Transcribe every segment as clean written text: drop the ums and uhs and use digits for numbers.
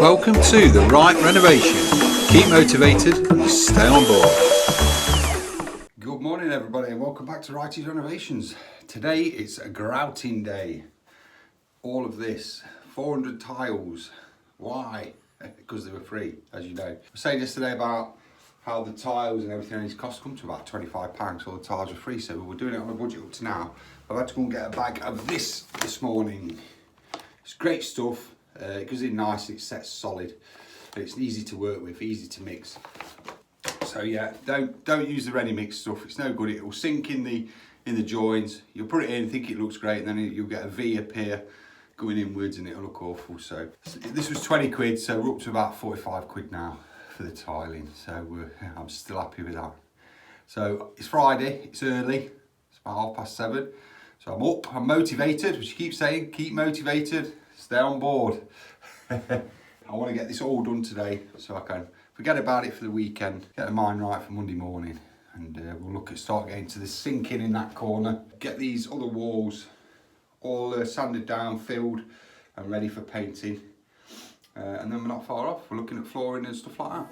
Welcome to the Right Renovation. Keep motivated and stay on board. Good morning everybody and welcome back to Righty's Renovations. Today it's a grouting day. All of this, 400 tiles. Why? Because they were free, as you know. I was saying yesterday about how the tiles and everything on these costs come to about £25, so the tiles are free, so we're doing it on a budget up to now. I've had to go and get a bag of this morning. It's great stuff. It goes in nice, it sets solid, it's easy to work with, easy to mix. So yeah, don't use the ready mix stuff. It's no good. It will sink in the joints. You'll put it in, think it looks great, and then you'll get a V appear going inwards, and it'll look awful. So this was 20 quid, so we're up to about 45 quid now for the tiling. So I'm still happy with that. So it's Friday. It's early. It's about 7:30. So I'm up. I'm motivated, which you keep saying. Keep motivated. Stay on board. I want to get this all done today so I can forget about it for the weekend, get the mind right for Monday morning, and we'll look at start getting to the sinking in that corner, get these other walls all sanded down, filled and ready for painting, and then we're not far off. We're looking at flooring and stuff like that.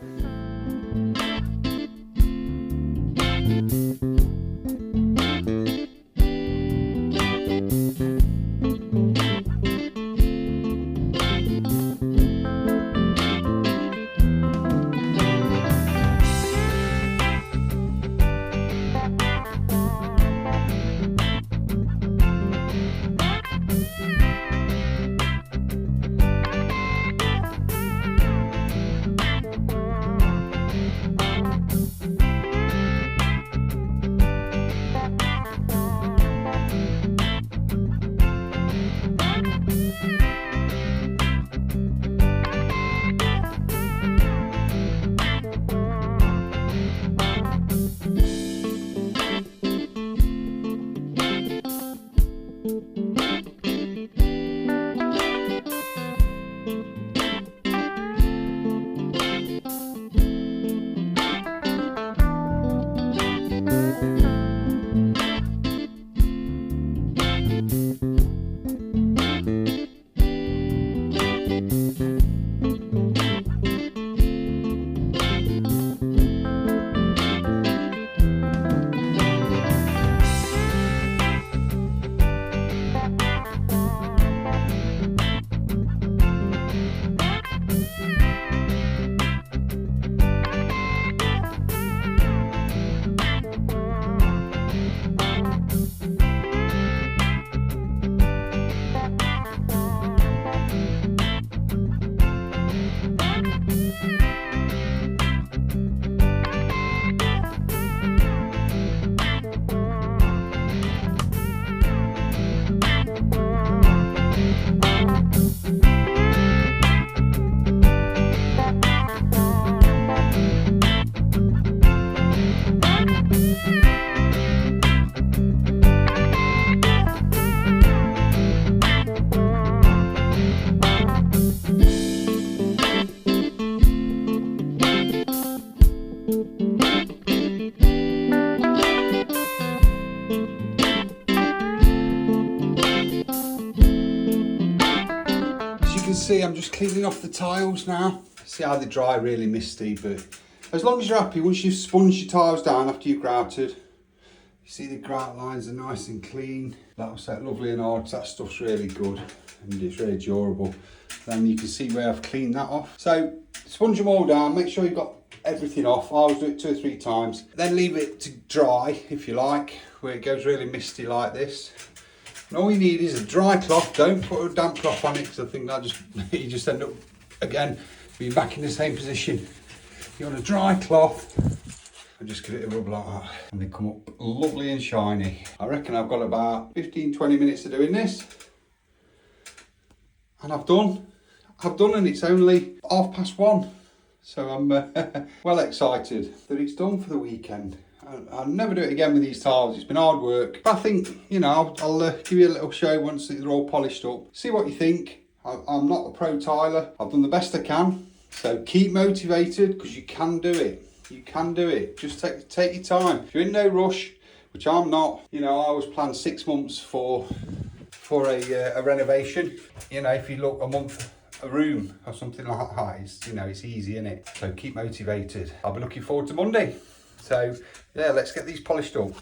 See, I'm just cleaning off the tiles now. See how they dry really misty, but as long as you're happy, once you've sponged your tiles down after you've grouted, you see the grout lines are nice and clean. That'll set lovely and hard, that stuff's really good and it's really durable. Then you can see where I've cleaned that off. So sponge them all down, make sure you've got everything off. I always do it 2 or 3 times. Then leave it to dry, if you like, where it goes really misty like this. And all you need is a dry cloth. Don't put a damp cloth on it, because I think that you just end up again being back in the same position. You want a dry cloth and just give it a rub like that, and they come up lovely and shiny. I reckon I've got about 15-20 minutes of doing this, and I've done, and it's only 1:30. So I'm well excited that it's done for the weekend. I'll never do it again with these tiles. It's been hard work. But I think, you know, I'll give you a little show once they're all polished up. See what you think. I'm not a pro tiler. I've done the best I can. So keep motivated, because you can do it. You can do it. Just take your time. If you're in no rush, which I'm not, you know, I always plan 6 months for a renovation. You know, if you look a month a room or something like that, it's easy, isn't it? So keep motivated. I'll be looking forward to Monday. So yeah, let's get these polished up.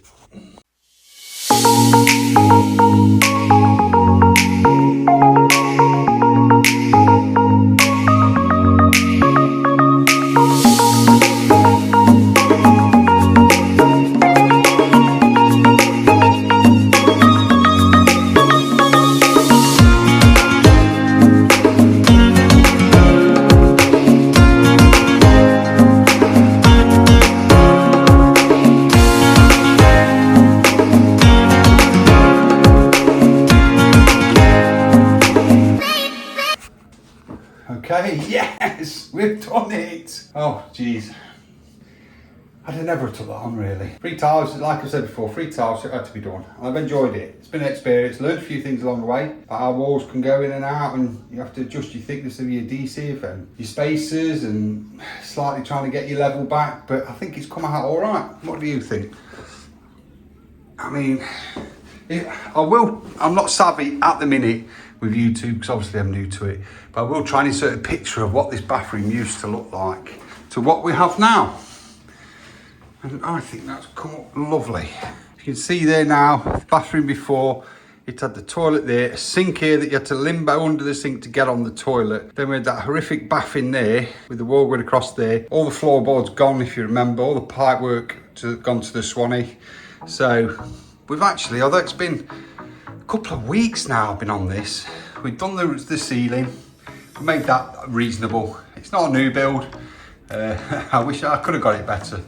Okay, yes, we've done it. Oh, jeez. I'd have never took that on, really. 3 tiles, like I said before, 3 tiles, it had to be done. I've enjoyed it. It's been an experience, learned a few things along the way. Like how walls can go in and out, and you have to adjust your thickness of your adhesive and your spacers, and slightly trying to get your level back, but I think it's come out all right. What do you think? I mean, I'm not savvy at the minute with YouTube, because obviously I'm new to it, but I will try and insert a picture of what this bathroom used to look like to what we have now. And I think that's come up lovely. You can see there now, the bathroom before, it had the toilet there, a sink here that you had to limbo under the sink to get on the toilet. Then we had that horrific bath in there with the wall going across there. All the floorboards gone, if you remember, all the pipe work gone to the Swanee. So we've actually, although it's been a couple of weeks now I've been on this, we've done the ceiling, we made that reasonable. It's not a new build. I wish I could have got it better,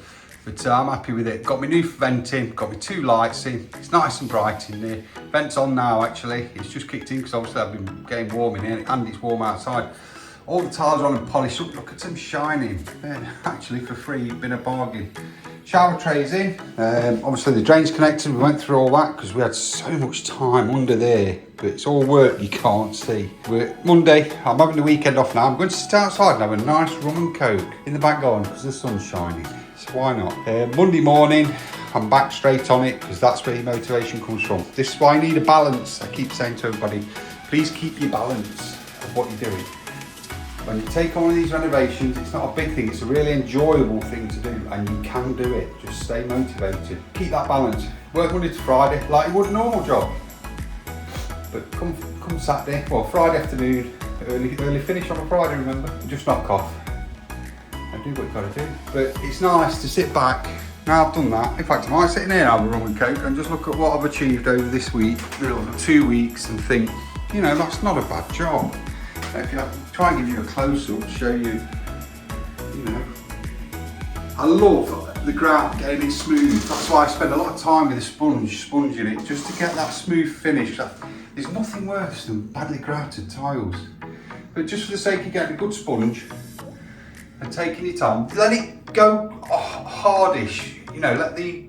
but I'm happy with it. Got my new venting, got my 2 lights in. It's nice and bright in there. Vent's on now actually. It's just kicked in because obviously I've been getting warm in here and it's warm outside. All the tiles are on and polished up. Look at them shining. They're actually for free, been a bargain. Shower trays in. Obviously the drains connected, we went through all that because we had so much time under there, but it's all work you can't see. Monday, I'm having the weekend off now. I'm going to sit outside and have a nice rum and coke in the back garden because the sun's shining. So why not? Monday morning, I'm back straight on it because that's where your motivation comes from. This is why I need a balance. I keep saying to everybody, please keep your balance of what you're doing. When you take on one of these renovations, it's not a big thing, it's a really enjoyable thing to do, and you can do it. Just stay motivated. Keep that balance. Work Monday to Friday like you would a normal job. But come Saturday, well, Friday afternoon, early finish on a Friday, remember? Just knock off and do what you've got to do. But it's nice to sit back. Now I've done that. In fact, I might sit in here and have a rum and coke and just look at what I've achieved over this week, 2 weeks, and think, that's not a bad job. If you try and give you a close-up, show you, I love the grout, getting it smooth. That's why I spend a lot of time with a sponging it, just to get that smooth finish. There's nothing worse than badly grouted tiles. But just for the sake of getting a good sponge and taking your time, let it go hardish, let the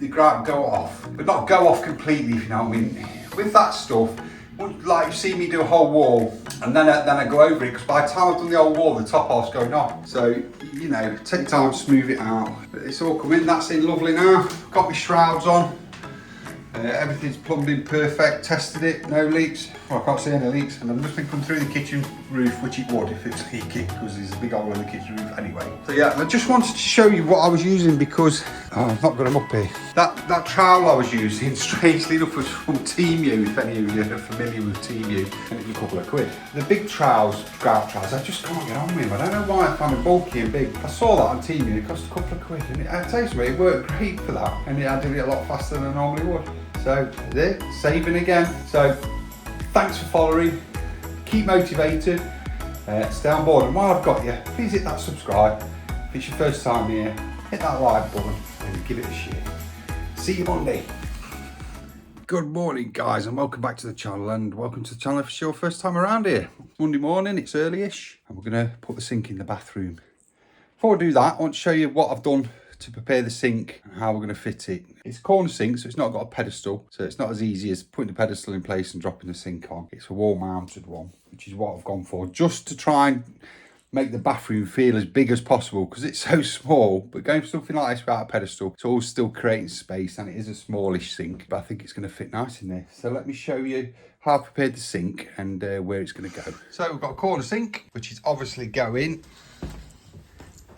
grout go off, but not go off completely, if you know what I mean. With that stuff, like you see me do a whole wall and then I go over it, because by the time I've done the whole wall, the top half's going off. So, take your time to smooth it out. But it's all come in, that's in lovely now. Got my shrouds on. Everything's plumbed in perfect, tested it, no leaks. Well, I can't see any leaks, and I've just been coming through the kitchen roof, which it would if it's leaking, because there's a big hole in the kitchen roof anyway. So yeah, I just wanted to show you what I was using, because I've not got them up here. That trowel I was using, strangely enough, was from Temu, if any of you are familiar with Temu, and it was a couple of quid. The big trowels, grout trowels, I just can't get on with them. I don't know why I found them bulky and big. I saw that on Temu, it cost a couple of quid, and I tell you, it worked great for that, and I did it a lot faster than I normally would. So there, saving again. So thanks for following, keep motivated, stay on board, and while I've got you, please hit that subscribe. If it's your first time here, hit that like button and give it a share. See you Monday. Good morning guys, and welcome back to the channel, and welcome to the channel if it's your first time around here. Monday morning, it's early-ish, and we're going to put the sink in the bathroom. Before I do that, I want to show you what I've done to prepare the sink and how we're going to fit it. It's a corner sink, so it's not got a pedestal, so it's not as easy as putting the pedestal in place and dropping the sink on. It's a wall mounted one, which is what I've gone for, just to try and make the bathroom feel as big as possible, because it's so small. But going for something like this without a pedestal, it's all still creating space, and it is a smallish sink, but I think it's going to fit nice in there. So let me show you half prepared the sink and where it's going to go. So we've got a corner sink, which is obviously going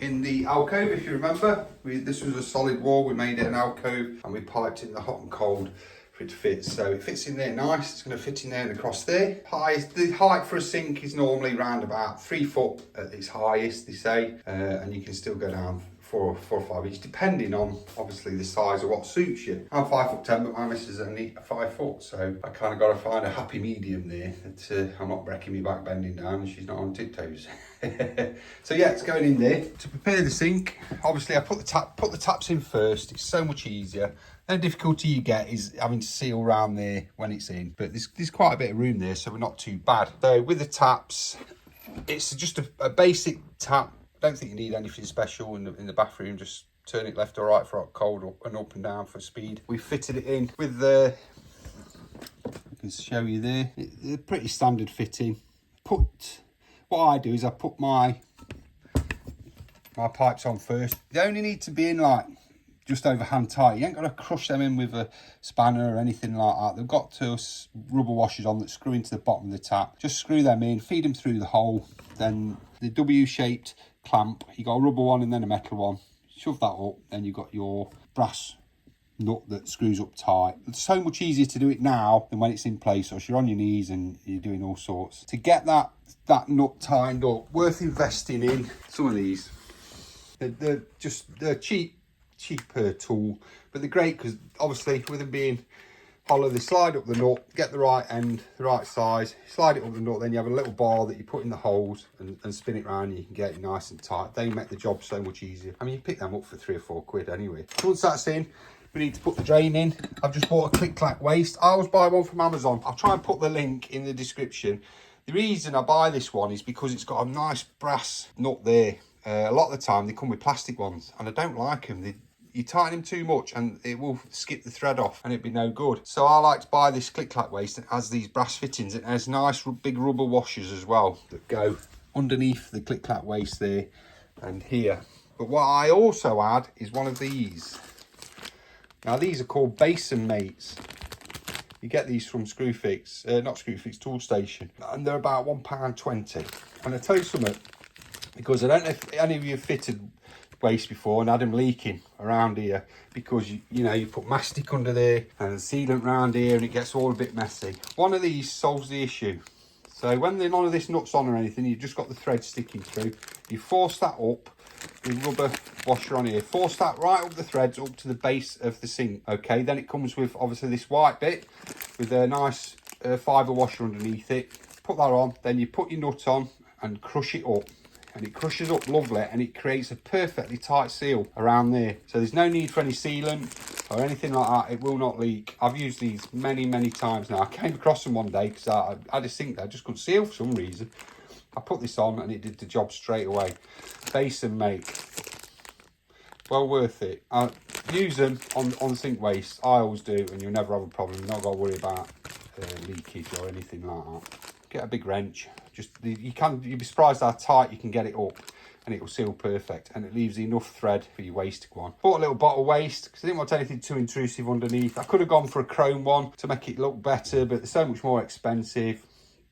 in the alcove. If you remember, this was a solid wall. We made it an alcove and we piped in the hot and cold for it to fit. So it fits in there nice. It's going to fit in there and across there. The height for a sink is normally around about 3 foot at its highest, they say, and you can still go down 4 or 5 inches, depending on obviously the size of what suits you. I'm 5'10", but my missus is only 5 foot, so I kind of got to find a happy medium there that I'm not breaking me back bending down and she's not on tiptoes. So yeah, it's going in there. To prepare the sink, obviously I put the taps in first. It's so much easier. The difficulty you get is having to seal around there when it's in, but there's quite a bit of room there, so we're not too bad. So with the taps, it's just a basic tap. Don't think you need anything special in the bathroom. Just turn it left or right for hot, cold, and up and down for speed. We fitted it in with the, I can show you there, the pretty standard fitting. What I do is I put my pipes on first. They only need to be in like just over hand tight. You ain't got to crush them in with a spanner or anything like that. They've got two rubber washers on that screw into the bottom of the tap. Just screw them in, feed them through the hole. Then the W-shaped clamp, you got a rubber one and then a metal one. Shove that up, then you've got your brass nut that screws up tight. It's so much easier to do it now than when it's in place, or you're on your knees and you're doing all sorts. To get that nut tightened up, worth investing in some of these. They're cheaper tool, but they're great because obviously with them being hollow, they slide up the nut, get the right end, the right size, slide it up the nut, then you have a little bar that you put in the holes and spin it around and you can get it nice and tight. They make the job so much easier. I mean, you pick them up for 3 or 4 quid anyway. So once that's in, we need to put the drain in. I've just bought a click-clack waste. I always buy one from Amazon. I'll try and put the link in the description. The reason I buy this one is because it's got a nice brass nut there. A lot of the time they come with plastic ones and I don't like them. You tighten them too much and it will skip the thread off and it'd be no good. So I like to buy this click-clack waste that has these brass fittings. It has nice big rubber washers as well that go underneath the click-clack waste there and here. But what I also add is one of these. Now these are called basin mates. You get these from Screwfix, not Screwfix, Tool Station, and they're about £1.20. And I tell you something, because I don't know if any of you have fitted waste before and had them leaking around here, because you put mastic under there and sealant around here and it gets all a bit messy. One of these solves the issue. So when none of this nuts on or anything, you've just got the thread sticking through, you force that up, the rubber washer on here, force that right up the threads up to the base of the sink. Okay, then it comes with obviously this white bit with a nice fibre washer underneath it. Put that on, then you put your nut on and crush it up. And it crushes up lovely and it creates a perfectly tight seal around there. So there's no need for any sealant or anything like that. It will not leak. I've used these many times now. I came across them one day because I had a sink that I just couldn't seal for some reason. I put this on and it did the job straight away. Basin mate. Well worth it. Use them on sink waste. I always do, and you'll never have a problem. You're not got to worry about leakage or anything like that. Get a big wrench. You'd be surprised how tight you can get it up, and it will seal perfect, and it leaves enough thread for your waste to go on. Bought a little bottle of waste because I didn't want anything too intrusive underneath. I could have gone for a chrome one to make it look better, but they're so much more expensive.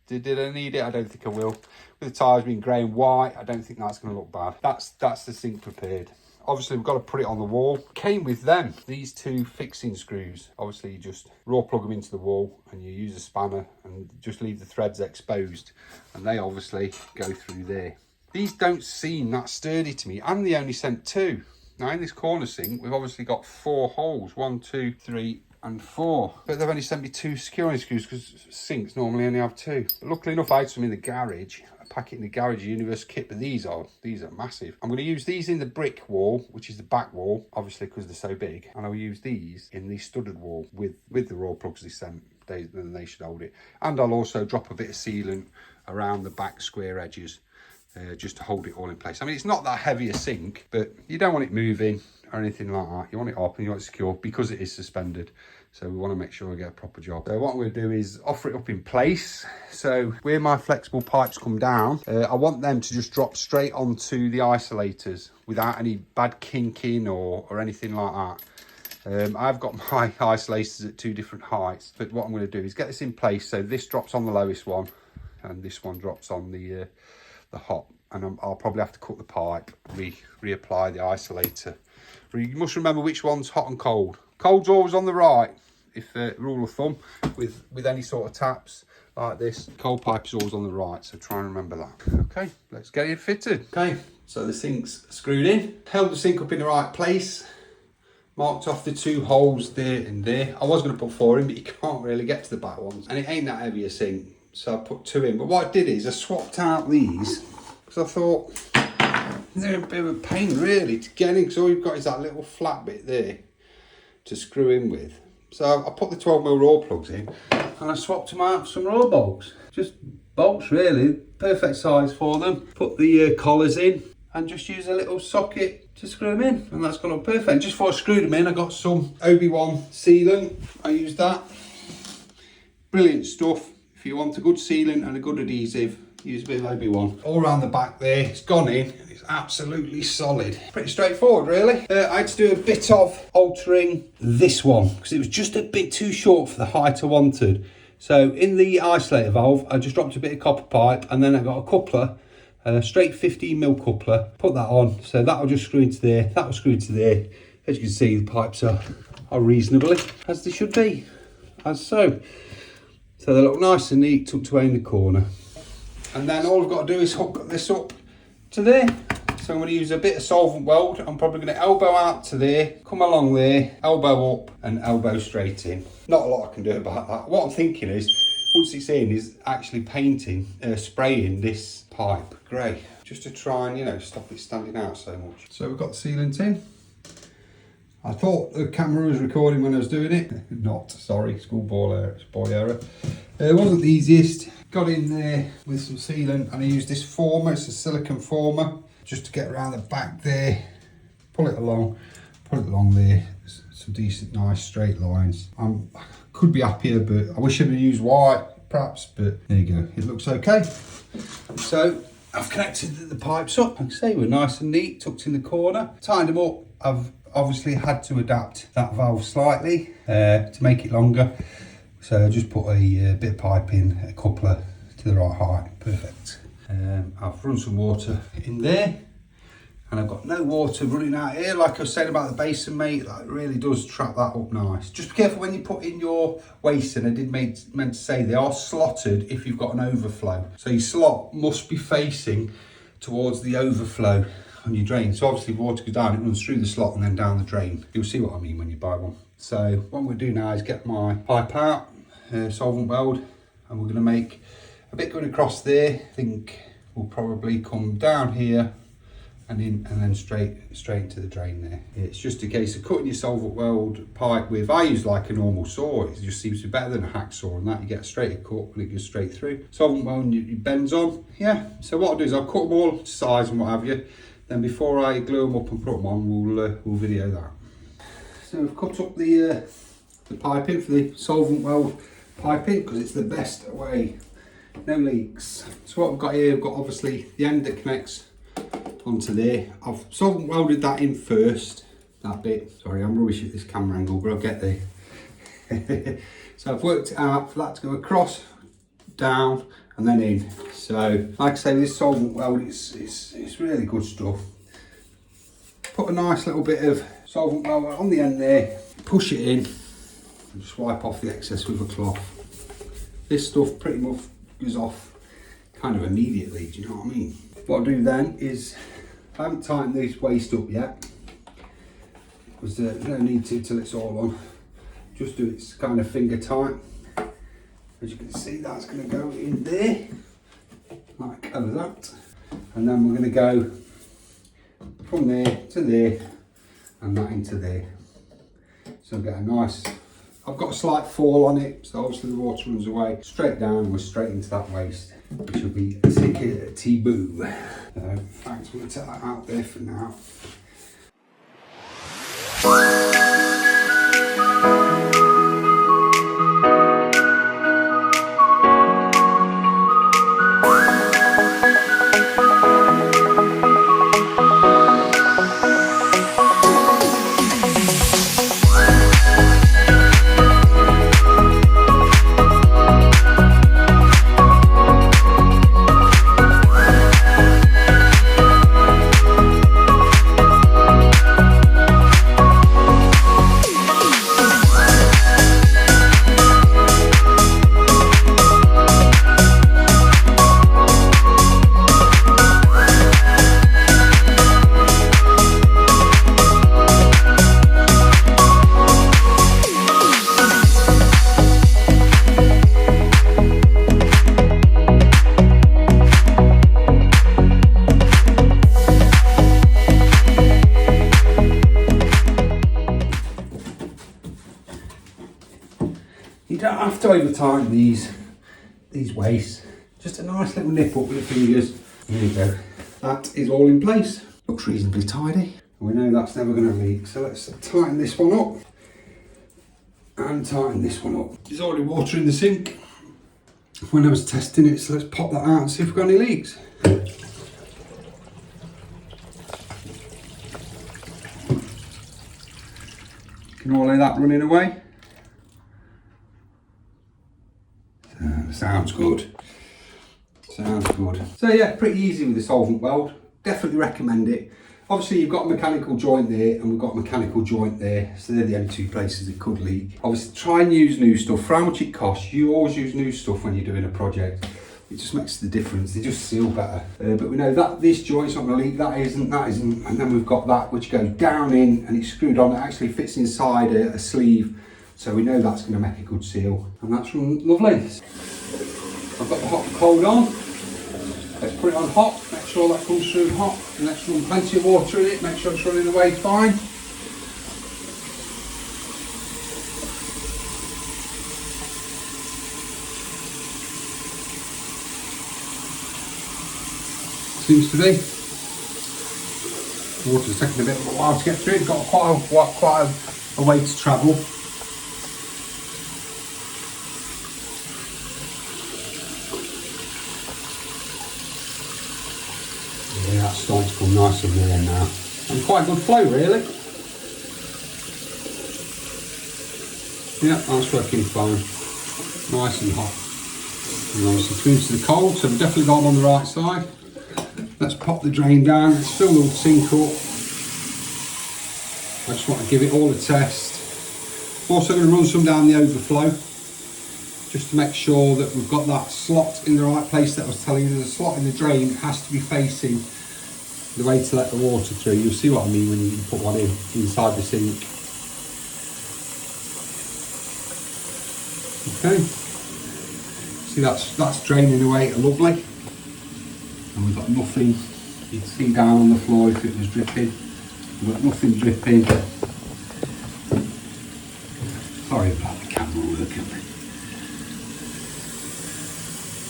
Did I need it? I don't think I will. With the tyres being grey and white, I don't think that's going to look bad. That's the sink prepared. Obviously, we've got to put it on the wall. Came with them, these 2 fixing screws. Obviously, you just raw plug them into the wall and you use a spanner and just leave the threads exposed. And they obviously go through there. These don't seem that sturdy to me, and they only sent 2. Now, in this corner sink, we've obviously got 4 holes. 1, 2, 3, and 4. But they've only sent me 2 securing screws because sinks normally only have 2. But luckily enough, I had some in the garage. Pack it in the garage universe kit, but these are massive. I'm going to use these in the brick wall, which is the back wall, obviously because they're so big, and I'll use these in the studded wall with the raw plugs they sent. They should hold it, and I'll also drop a bit of sealant around the back square edges just to hold it all in place. I mean, it's not that heavy a sink, but you don't want it moving or anything like that. You want it up and you want it secure because it is suspended. So we want to make sure we get a proper job. So what I'm going to do is offer it up in place. So where my flexible pipes come down, I want them to just drop straight onto the isolators without any bad kinking or anything like that. I've got my isolators at 2 different heights, but what I'm going to do is get this in place so this drops on the lowest one and this one drops on the hot, and I'll probably have to cut the pipe, reapply the isolator. You must remember which one's hot and cold. Cold's always on the right, if rule of thumb, with any sort of taps like this. Cold pipe is always on the right, so try and remember that. Okay, let's get it fitted. Okay, so the sink's screwed in. Held the sink up in the right place. Marked off the 2 holes there and there. I was going to put 4 in, but you can't really get to the back ones. And it ain't that heavy a sink, so I put 2 in. But what I did is I swapped out these, because I thought they're a bit of a pain really to get in, because all you've got is that little flat bit there to screw in with. So I put the 12mm raw plugs in, and I swapped them out for some raw bolts. Just bolts really, perfect size for them. Put the collars in, and just use a little socket to screw them in, and that's gone on perfect. Just before I screwed them in, I got some OB1 sealant. I used that. Brilliant stuff. If you want a good sealant and a good adhesive, use a bit of OB1. All around the back there, it's gone in, and it's absolutely solid. Pretty straightforward really. I had to do a bit of altering this one, because it was just a bit too short for the height I wanted. So in the isolator valve, I just dropped a bit of copper pipe, and then I got a coupler, straight 15mm coupler, put that on, so that will just screw into there, that will screw into there. As you can see, the pipes are reasonably as they should be, as so. So they look nice and neat, tucked away in the corner. And then all I've got to do is hook this up to there. So I'm going to use a bit of solvent weld. I'm probably going to elbow out to there, come along there, elbow up and elbow straight in. Not a lot I can do about that. What I'm thinking is, once it's in, is actually painting, spraying this pipe grey, just to try and, you know, stop it standing out so much. So we've got the sealant in. I thought the camera was recording when I was doing it. Not, sorry, boy error. It wasn't the easiest. Got in there with some sealant, and I used this former, it's a silicone former, just to get around the back there, pull it along there. Some decent, nice straight lines. Could be happier, but I wish I'd have used white, perhaps, but there you go, it looks okay. So I've connected the pipes up. Like I say, we're nice and neat, tucked in the corner. Tied them up. I've obviously had to adapt that valve slightly to make it longer. So I just put a bit of pipe in, a coupler to the right height, perfect. I've run some water in there, and I've got no water running out here. Like I was saying about the basin, mate, that really does trap that up nice. Just be careful when you put in your waste, and I did meant to say they are slotted if you've got an overflow. So your slot must be facing towards the overflow on your drain. So obviously if water goes down, it runs through the slot and then down the drain. You'll see what I mean when you buy one. So what I'm going to do now is get my pipe out, solvent weld, and we're going to make a bit going across there. I think we'll probably come down here and in, and then straight into the drain there. It's just a case of cutting your solvent weld pipe with, I use like a normal saw. It just seems to be better than a hacksaw, and that you get a straighter cut and it goes straight through. Solvent weld, it bends on. Yeah, so what I'll do is I'll cut them all to size and what have you. Then before I glue them up and put them on, we'll video that. So we've cut up the piping for the solvent weld piping, because it's the best way, no leaks. So what I've got here, I've got obviously the end that connects onto there. I've solvent welded that in first, that bit. Sorry, I'm rubbish at this camera angle, but I'll get there. So I've worked it out for that to go across, down, and then in. So like I say, this solvent weld, it's really good stuff. Put a nice little bit of solvent weld on the end there, push it in, and just wipe off the excess with a cloth. This stuff pretty much goes off kind of immediately, do you know what I mean? What I'll do then is, I haven't tightened this waste up yet, because there's no need to till it's all on. Just do it kind of finger tight. As you can see, that's going to go in there, like that. And then we're going to go from there to there, and that into there. So get a nice, I've got a slight fall on it, so obviously the water runs away straight down and we're straight into that waste, which will be a T-boo. So thanks, we're going to take that out there for now. have to over tighten these waists. Just a nice little nip up with the fingers. There you go. That is all in place. Looks reasonably tidy. We know that's never going to leak, so let's tighten this one up and tighten this one up. There's already water in the sink when I was testing it, so let's pop that out and see if we've got any leaks. Can all of that running away? Sounds good. Sounds good. So yeah, pretty easy with the solvent weld. Definitely recommend it. Obviously you've got a mechanical joint there and we've got a mechanical joint there, so they're the only two places it could leak. Obviously try and use new stuff. For how much it costs, you always use new stuff when you're doing a project. It just makes the difference. They just seal better. But we know that this joint's not going to leak, that isn't, and then we've got that which goes down in and it's screwed on. It actually fits inside a sleeve, so we know that's going to make a good seal, and that's lovely. I've got the hot and cold on. Let's put it on hot, make sure that comes through hot, and let's run plenty of water in it, make sure it's running away fine. Seems to be. Water's taking a bit of a while to get through, it's got quite a way to travel. Yeah, that's starting to come nice and warm now. And quite a good flow really. Yeah, that's working fine. Nice and hot. And obviously through to the cold, so we've definitely got them on the right side. Let's pop the drain down, let's fill the sink up. I just want to give it all a test. Also going to run some down the overflow, just to make sure that we've got that slot in the right place that I was telling you. There's a slot in the drain that has to be facing the way to let the water through. You'll see what I mean when you put one in inside the sink. Okay, see that's draining away lovely, and we've got nothing. You can see down on the floor if it was dripping. We've got nothing dripping. Sorry about the camera working.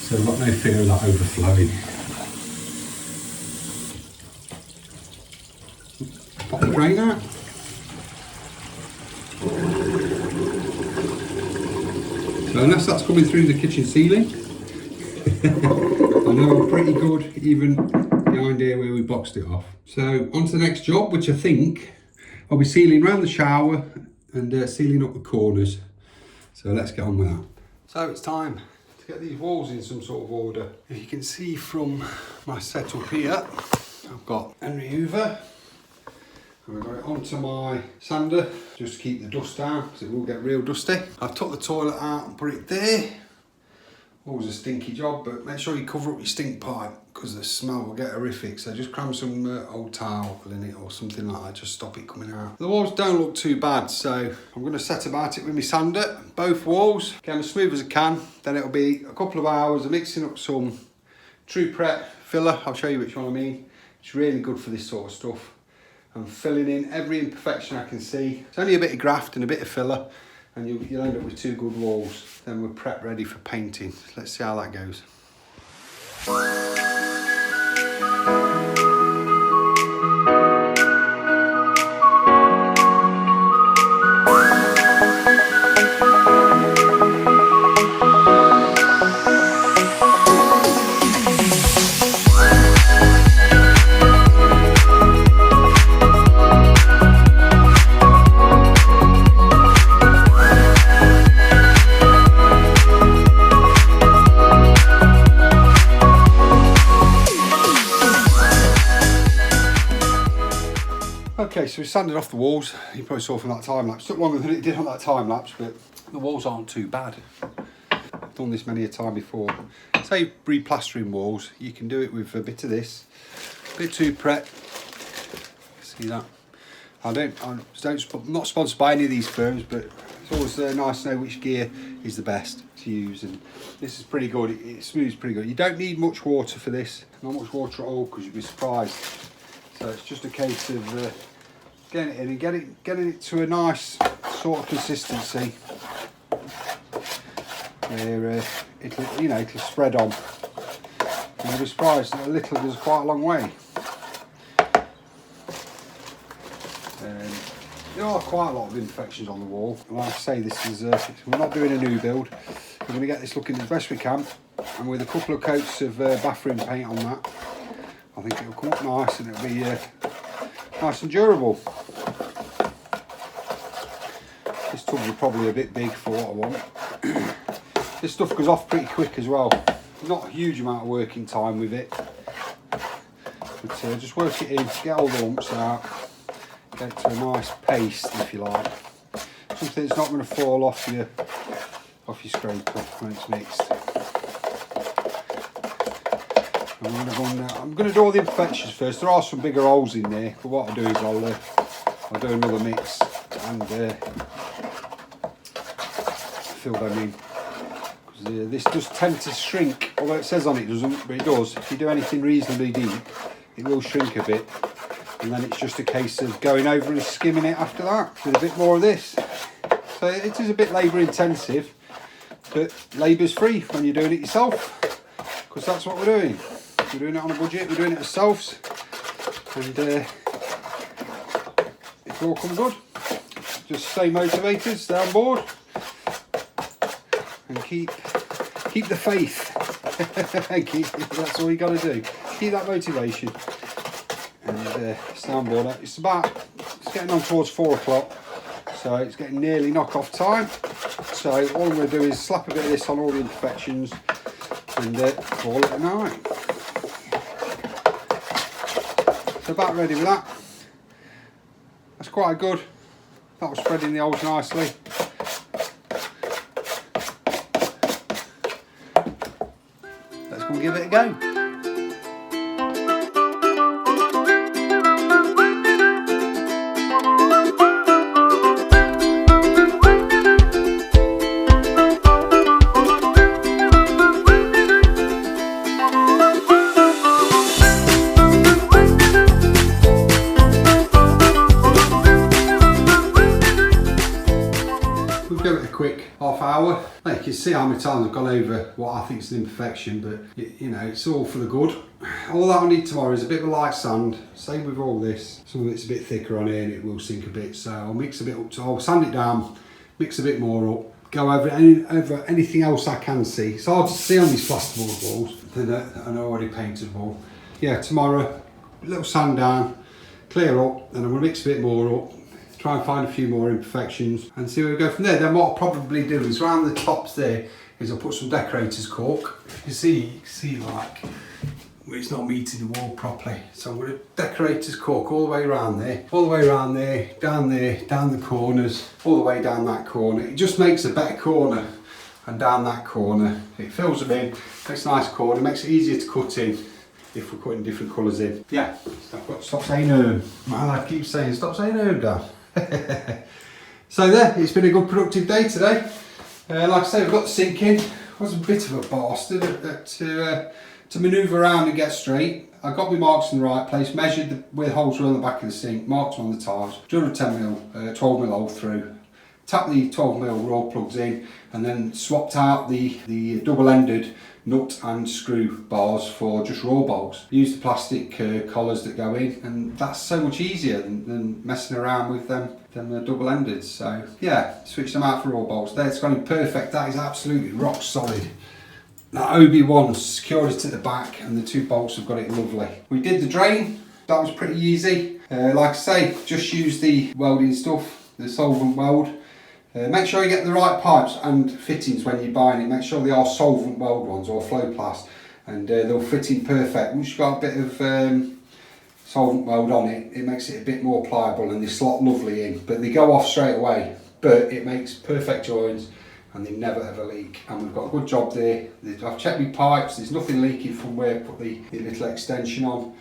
So we've got no fear of that overflowing. Pop the drain out. So unless that's coming through the kitchen ceiling, I know I'm pretty good even behind here where we boxed it off. So on to the next job, which I think I'll be sealing around the shower and sealing up the corners. So let's get on with that. So it's time to get these walls in some sort of order. If you can see from my setup here, I've got Henry Hoover. And I've got it onto my sander just to keep the dust down, because it will get real dusty. I've took the toilet out and put it there. Always a stinky job, but make sure you cover up your stink pipe, because the smell will get horrific. So just cram some old towel in it or something like that, just stop it coming out. The walls don't look too bad, so I'm going to set about it with my sander, both walls, get them as smooth as I can. Then it'll be a couple of hours of mixing up some True Prep filler. I'll show you which one I mean. It's really good for this sort of stuff. I'm filling in every imperfection I can see. It's only a bit of graft and a bit of filler, and you'll end up with two good walls. Then we're prep ready for painting. Let's see how that goes. Okay, so we sanded off the walls. You probably saw from that time lapse. Took longer than it did on that time lapse, but the walls aren't too bad. I've done this many a time before. Say replastering walls, you can do it with a bit of this, a bit too prep. See that? I'm not sponsored by any of these firms, but it's always nice to know which gear is the best to use. And this is pretty good. It smooths pretty good. You don't need much water for this, not much water at all, because you'd be surprised. So it's just a case of getting it in and getting it to a nice sort of consistency. where it'll spread on. And you'll be surprised that a little goes quite a long way. There are quite a lot of imperfections on the wall, and like I say, this is we're not doing a new build. We're going to get this looking as best we can, and with a couple of coats of bathroom paint on that, I think it'll come up nice and it'll be nice and durable. This tub's probably a bit big for what I want. This stuff goes off pretty quick as well. Not a huge amount of working time with it, but just work it in, get all the lumps out, get it to a nice paste if you like. Something that's not going to fall off your scraper when it's mixed. I'm going to do all the imperfections first. There are some bigger holes in there, but what I'll do is I'll do another mix and fill them in. Because this does tend to shrink, although it says on it doesn't, but it does. If you do anything reasonably deep, it will shrink a bit, and then it's just a case of going over and skimming it after that with a bit more of this. So it is a bit labour intensive, but labour's free when you're doing it yourself, because that's what we're doing. We're doing it on a budget, we're doing it ourselves, and it'll all come good. Just stay motivated, stay on board, and keep the faith. That's all you got to do. Keep that motivation and stay on board. It's getting on towards 4 o'clock, so it's getting nearly knock off time. So all I'm going to do is slap a bit of this on all the imperfections and call it a night. So about ready with that. That's quite good. That was spreading the holes nicely. Let's go and give it a go. Give it a quick half hour. Now you can see how many times I've gone over what I think is an imperfection, but you know, it's all for the good. All that I need tomorrow is a bit of a light sand. Same with all this. Some of it's a bit thicker on here and it will sink a bit, so I'll mix a bit up. So I'll sand it down, mix a bit more up, go over anything else I can see. It's hard to see on these plasterboard walls than an already painted wall. Yeah, tomorrow, a little sand down, clear up, and I'm going to mix a bit more up. Try and find a few more imperfections and see where we go from there. Then what I'll probably do is around the tops there is I'll put some decorator's cork. You can see like where it's not meeting the wall properly. So I'm going to decorator's cork all the way around there, down the corners, all the way down that corner. It just makes a better corner, and down that corner. It fills them in, makes a nice corner, makes it easier to cut in if we're cutting different colours in. Yeah, stop saying my lad keeps saying stop saying Dad. So there, it's been a good productive day today. Like I say, we've got the sink in. It was a bit of a bastard to manoeuvre around and get straight. I got my marks in the right place, measured where the holes were on the back of the sink, marked them on the tiles, drilled a 10mm, 12mm hole through, tapped the 12mm raw plugs in, and then swapped out the double-ended nut and screw bars for just raw bolts. Use the plastic collars that go in, and that's so much easier than messing around with them double-ended. So yeah, switch them out for raw bolts. There, it's going perfect. That is absolutely rock solid. That OB1 secured it to the back, and the 2 bolts have got it lovely. We did the drain. That was pretty easy. Like I say, just use the welding stuff, the solvent weld. Make sure you get the right pipes and fittings when you're buying it. Make sure they are solvent weld ones or Flowplast, and they'll fit in perfect. Once you've got a bit of solvent weld on it, it makes it a bit more pliable and they slot lovely in. But they go off straight away, but it makes perfect joints and they never ever leak. And we've got a good job there. I've checked my pipes, there's nothing leaking from where I put the little extension on,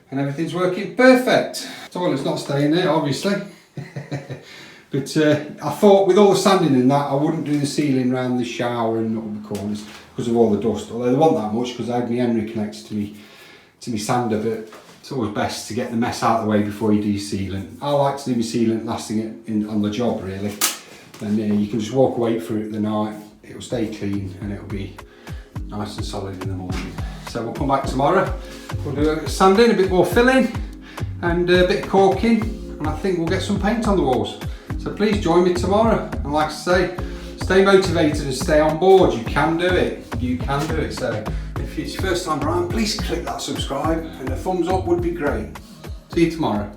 and everything's working perfect. Toilet's not staying there, obviously. But I thought with all the sanding in that, I wouldn't do the ceiling around the shower and all the corners because of all the dust. Although there wasn't that much because I had my Henry connected to me sander, but it's always best to get the mess out of the way before you do your sealant. I like to do my sealant last thing on the job really. And you can just walk away through it the night. it'll stay clean and it'll be nice and solid in the morning. So we'll come back tomorrow, we'll do a sanding, a bit more filling and a bit of caulking, and I think we'll get some paint on the walls. So please join me tomorrow, and like I say, stay motivated and stay on board. You can do it, you can do it. So if it's your first time around, please click that subscribe and a thumbs up would be great. See you tomorrow.